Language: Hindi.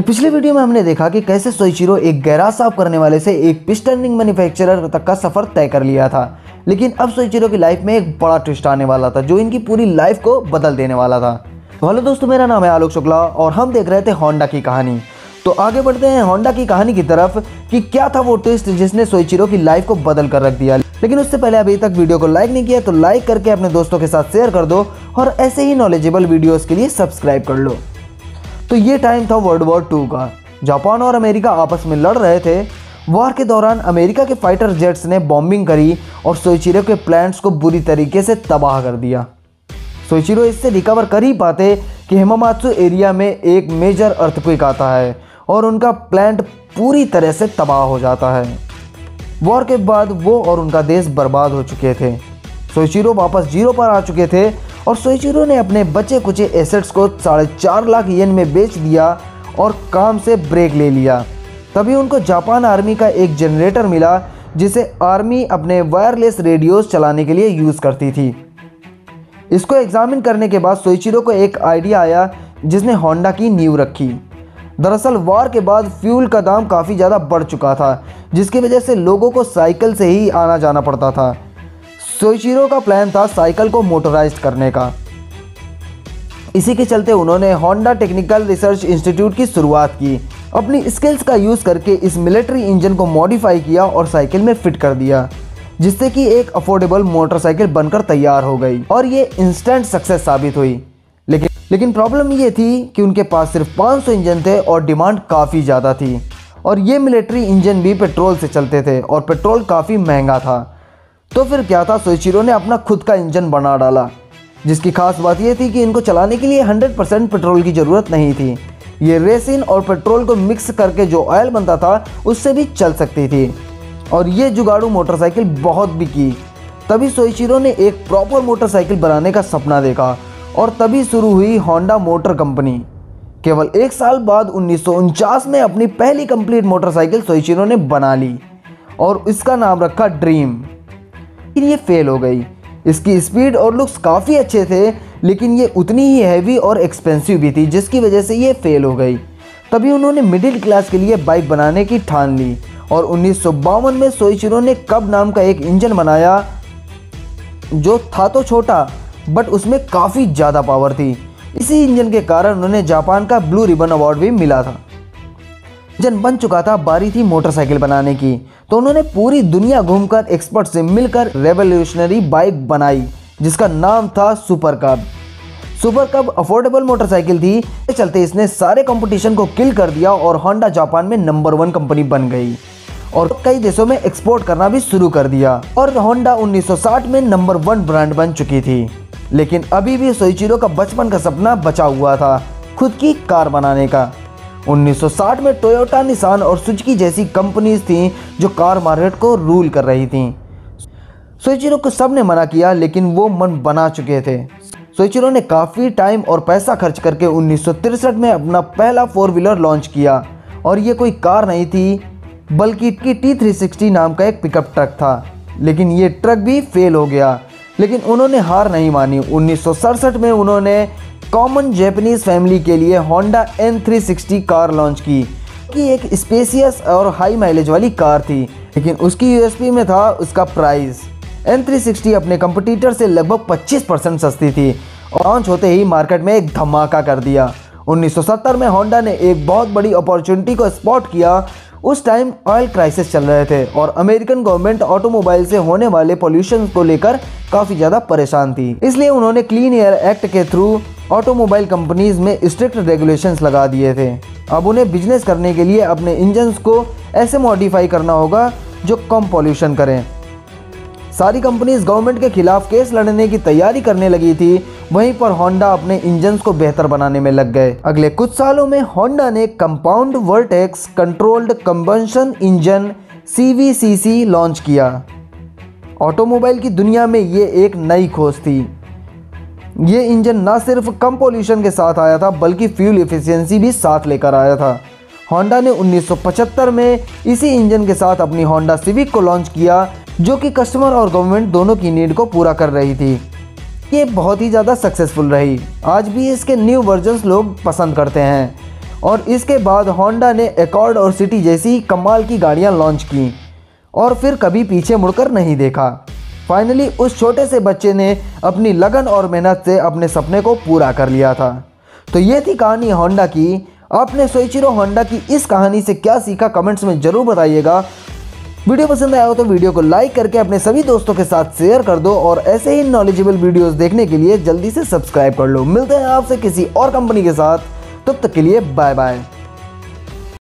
तो पिछले वीडियो में हमने देखा कि कैसे सोइचिरो एक गैराज साफ करने वाले से एक पिस्टन रिंग मैन्युफैक्चरर तक का सफर तय कर लिया था। लेकिन अब सोइचिरो की लाइफ में एक बड़ा ट्विस्ट आने वाला था जो इनकी पूरी लाइफ को बदल देने वाला था। तो हेलो दोस्तों, मेरा नाम है आलोक शुक्ला और हम देख रहे थे होंडा की कहानी। तो आगे बढ़ते हैं होंडा की कहानी की तरफ कि क्या था वो ट्विस्ट जिसने सोइचिरो की लाइफ को बदल कर रख दिया। लेकिन उससे पहले अभी तक वीडियो को लाइक नहीं किया तो लाइक करके अपने दोस्तों के साथ शेयर कर दो और ऐसे ही नॉलेजेबल वीडियोस के लिए सब्सक्राइब कर लो। तो ये टाइम था वर्ल्ड वॉर 2 का। जापान और अमेरिका आपस में लड़ रहे थे। वॉर के दौरान अमेरिका के फाइटर जेट्स ने बॉम्बिंग करी और सोइचिरो के प्लांट्स को बुरी तरीके से तबाह कर दिया। सोइचिरो इससे रिकवर कर ही पाते कि हिमामात्सु एरिया में एक मेजर अर्थक्वेक आता है और उनका प्लांट पूरी तरह से तबाह हो जाता है। वॉर के बाद वो और उनका देश बर्बाद हो चुके थे। सोइचिरो वापस जीरो पर आ चुके थे और सोइचिरो ने अपने बचे कुचे एसेट्स को 4.5 लाख येन में बेच दिया और काम से ब्रेक ले लिया। तभी उनको जापान आर्मी का एक जनरेटर मिला जिसे आर्मी अपने वायरलेस रेडियोस चलाने के लिए यूज़ करती थी। इसको एग्जामिन करने के बाद सोइचिरो को एक आइडिया आया जिसने होंडा की नींव रखी। दरअसल वॉर के बाद फ्यूल का दाम काफ़ी ज़्यादा बढ़ चुका था जिसकी वजह से लोगों को साइकिल से ही आना जाना पड़ता था। सोइचिरो का प्लान था साइकिल को मोटराइज्ड करने का। इसी के चलते उन्होंने होंडा टेक्निकल रिसर्च इंस्टीट्यूट की शुरुआत की। अपनी स्किल्स का यूज़ करके इस मिलिट्री इंजन को मॉडिफाई किया और साइकिल में फिट कर दिया जिससे कि एक अफोर्डेबल मोटरसाइकिल बनकर तैयार हो गई और ये इंस्टेंट सक्सेस साबित हुई। लेकिन प्रॉब्लम ये थी कि उनके पास सिर्फ 500 इंजन थे और डिमांड काफ़ी ज़्यादा थी और ये मिलिट्री इंजन भी पेट्रोल से चलते थे और पेट्रोल काफ़ी महंगा था। तो फिर क्या था, सोइचिरो ने अपना खुद का इंजन बना डाला जिसकी खास बात यह थी कि इनको चलाने के लिए 100% पेट्रोल की ज़रूरत नहीं थी। ये रेसिन और पेट्रोल को मिक्स करके जो ऑयल बनता था उससे भी चल सकती थी और ये जुगाड़ू मोटरसाइकिल बहुत बिकी। तभी सोइचिरो ने एक प्रॉपर मोटरसाइकिल बनाने का सपना देखा और तभी शुरू हुई होंडा मोटर कंपनी। केवल 1 साल बाद 1949 में अपनी पहली कंप्लीट मोटरसाइकिल सोइचिरो ने बना ली और इसका नाम रखा ड्रीम। लेकिन ये फेल हो गई। इसकी स्पीड और लुक्स काफ़ी अच्छे थे लेकिन ये उतनी ही हैवी और एक्सपेंसिव भी थी जिसकी वजह से ये फेल हो गई। तभी उन्होंने मिडिल क्लास के लिए बाइक बनाने की ठान ली और 1952 में सोइचिरो ने कब नाम का एक इंजन बनाया जो था तो छोटा बट उसमें काफ़ी ज़्यादा पावर थी। इसी इंजन के कारण उन्हें जापान का ब्लू रिबन अवार्ड भी मिला था। इंजन बन चुका था, बारी थी मोटरसाइकिल बनाने की। तो उन्होंने पूरी दुनिया घूमकर एक्सपर्ट से मिलकर रेवोल्यूशनरी बाइक बनाई जिसका नाम था सुपर कब। सुपर कब अफोर्डेबल मोटरसाइकिल थी, इसके चलते इसने सारे कंपटीशन को किल कर दिया और होंडा जापान में नंबर 1 कंपनी बन गई और कई देशों में एक्सपोर्ट करना भी शुरू कर दिया और होंडा 1960 में नंबर 1 ब्रांड बन चुकी थी। लेकिन अभी भी सोइचिरो का बचपन का सपना बचा हुआ था, खुद की कार बनाने का। 1960 में टोयोटा, निसान और सुजुकी जैसी कंपनीज थीं जो कार मार्केट को रूल कर रही थीं। सोइचिरो को सबने मना किया लेकिन वो मन बना चुके थे। सोइचिरो ने काफ़ी टाइम और पैसा खर्च करके 1963 में अपना पहला 4 व्हीलर लॉन्च किया और ये कोई कार नहीं थी बल्कि T360 नाम का एक पिकअप ट्रक था। लेकिन ये ट्रक भी फेल हो गया लेकिन उन्होंने हार नहीं मानी। 1967 में उन्होंने कॉमन जैपनीज फैमिली के लिए होंडा N360 कार लॉन्च की कि एक स्पेसियस और हाई माइलेज वाली कार थी। लेकिन उसकी यूएसपी में था उसका प्राइस। N360 अपने कंपटीटर से लगभग 25% सस्ती थी और लॉन्च होते ही मार्केट में एक धमाका कर दिया। 1970 में होंडा ने एक बहुत बड़ी अपॉर्चुनिटी को स्पॉट किया। उस टाइम ऑयल क्राइसिस चल रहे थे और अमेरिकन गवर्नमेंट ऑटोमोबाइल से होने वाले पोल्यूशन को लेकर काफ़ी ज़्यादा परेशान थी। इसलिए उन्होंने क्लीन एयर एक्ट के थ्रू ऑटोमोबाइल कंपनीज में स्ट्रिक्ट रेगुलेशंस लगा दिए थे। अब उन्हें बिजनेस करने के लिए अपने इंजन्स को ऐसे मॉडिफाई करना होगा जो कम पॉल्यूशन करें। सारी कंपनीज गवर्नमेंट के खिलाफ केस लड़ने की तैयारी करने लगी थी। वहीं पर होंडा अपने इंजन्स को बेहतर बनाने में लग गए। अगले कुछ सालों में होंडा ने compound vertex controlled combustion engine CVCC launch किया। ऑटोमोबाइल की दुनिया में ये एक नई खोज थी। ये इंजन ना सिर्फ कम पॉल्यूशन के साथ आया था बल्कि फ्यूल एफिशिएंसी भी साथ लेकर आया था। होंडा ने 1975 में इसी इंजन के साथ अपनी होंडा सिविक को लॉन्च किया जो कि कस्टमर और गवर्नमेंट दोनों की नीड को पूरा कर रही थी। ये बहुत ही ज़्यादा सक्सेसफुल रही। आज भी इसके न्यू वर्जन्स लोग पसंद करते हैं और इसके बाद होंडा ने एकॉर्ड और सिटी जैसी कमाल की गाड़ियां लॉन्च की और फिर कभी पीछे मुड़कर नहीं देखा। फाइनली उस छोटे से बच्चे ने अपनी लगन और मेहनत से अपने सपने को पूरा कर लिया था। तो ये थी कहानी होंडा की। आपने सोइचिरो होंडा की इस कहानी से क्या सीखा कमेंट्स में ज़रूर बताइएगा। वीडियो पसंद आया हो तो वीडियो को लाइक करके अपने सभी दोस्तों के साथ शेयर कर दो और ऐसे ही नॉलेजेबल वीडियोस देखने के लिए जल्दी से सब्सक्राइब कर लो। मिलते हैं आपसे किसी और कंपनी के साथ, तब तक के लिए बाय बाय।